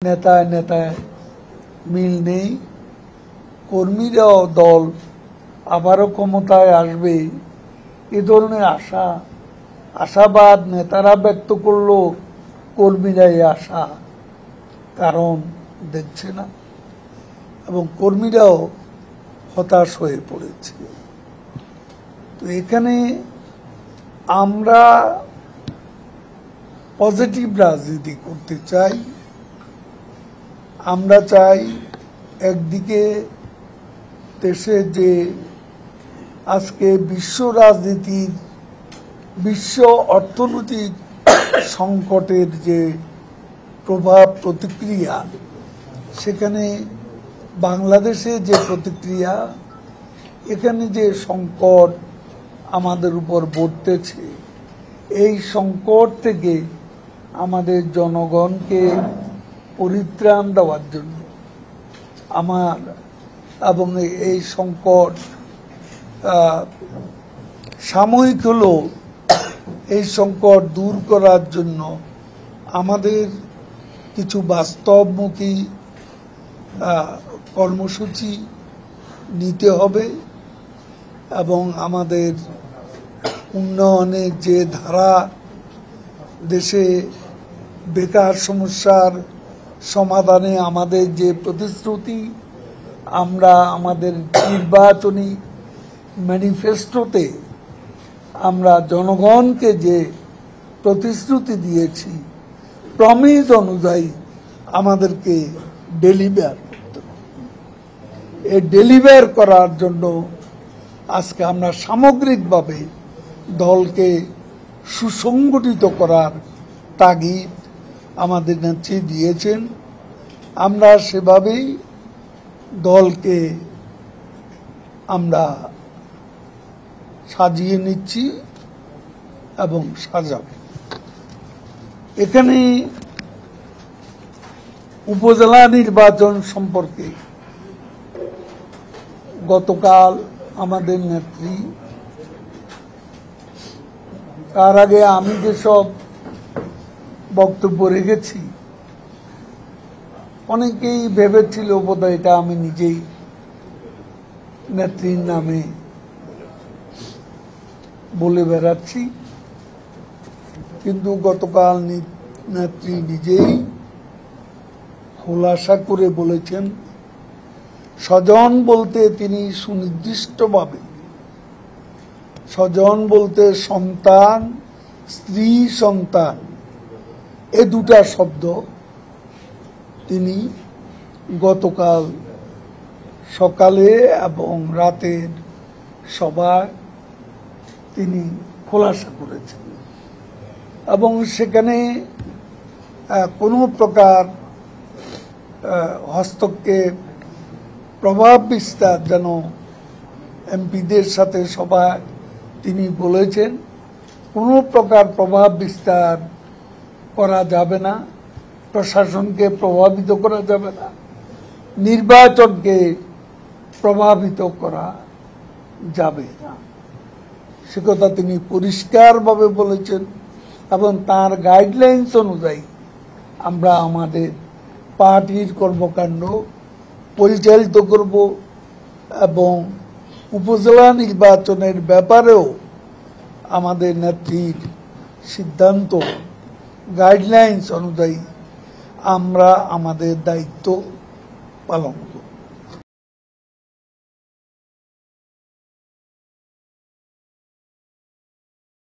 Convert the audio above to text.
নেতায় নেতায় মিল নেই, কর্মীরাও দল আবারও ক্ষমতায় আসবে এ ধরনের আশাবাদ নেতারা ব্যক্ত করলো, কর্মীরা এই আশা কারণ দেখছে না এবং কর্মীরাও হতাশ হয়ে পড়েছে। তো এখানে আমরা পজিটিভ রাজনীতি করতে চাই। আমরা চাই একদিকে দেশে যে আজকে বিশ্ব রাজনীতির বিশ্ব অর্থনৈতিক সংকটের যে প্রভাব প্রতিক্রিয়া, সেখানে বাংলাদেশে যে প্রতিক্রিয়া, এখানে যে সংকট আমাদের উপর বর্তেছে, এই সংকট থেকে আমাদের জনগণকে পরিত্রাণ দেওয়ার জন্য আমার এবং এই সংকট সাময়িক হলেও এই সংকট দূর করার জন্য আমাদের কিছু বাস্তবমুখী কর্মসূচি নিতে হবে এবং আমাদের উন্নয়নের যে ধারা, দেশে বেকার সমস্যার সমাধানে আমাদের যে প্রতিশ্রুতি, আমরা আমাদের নির্বাচনী ম্যানিফেস্টোতে আমরা জনগণকে যে প্রতিশ্রুতি দিয়েছি, প্রমিস অনুযায়ী আমাদেরকে ডেলিভার করতে হবে। এই ডেলিভার করার জন্য আজকে আমরা সামগ্রিকভাবে দলকে সুসংগঠিত করার তাগিদ আমাদের নেত্রী দিয়েছেন। আমরা সেভাবেই দলকে আমরা সাজিয়ে নিচ্ছি এবং সাজাবো। এখানে উপজেলা নির্বাচন সম্পর্কে গতকাল আমাদের নেত্রী, তার আগে আমি যেসব বক্তব্য রেখেছি, অনেকেই ভেবেছিল বোধহয় এটা আমি নিজেই নেত্রীর নামে বলে বেড়াচ্ছি, কিন্তু গতকাল নেত্রী নিজেই খোলাসা করে বলেছেন, স্বজন বলতে তিনি সুনির্দিষ্টভাবে, স্বজন বলতে সন্তান, স্ত্রী, সন্তান, এ দুটা শব্দ তিনি গতকাল সকালে এবং রাতের সভায় তিনি খোলাসা করেছেন এবং সেখানে কোনো প্রকার হস্তক্ষেপ, প্রভাব বিস্তার যেন এমপিদের সাথে সভায় তিনি বলেছেন কোনো প্রকার প্রভাব বিস্তার করা যাবে না, প্রশাসনকে প্রভাবিত করা যাবে না, নির্বাচনকে প্রভাবিত করা যাবে না, সে কথা তিনি পরিষ্কারভাবে বলেছেন এবং তার গাইডলাইন্স অনুযায়ী আমরা আমাদের পার্টির কর্মকাণ্ড পরিচালিত করব এবং উপজেলা নির্বাচনের ব্যাপারেও আমাদের নেত্রীর সিদ্ধান্ত, গাইডলাইন্স অনুযায়ী আমরা আমাদের দায়িত্ব পালন করব।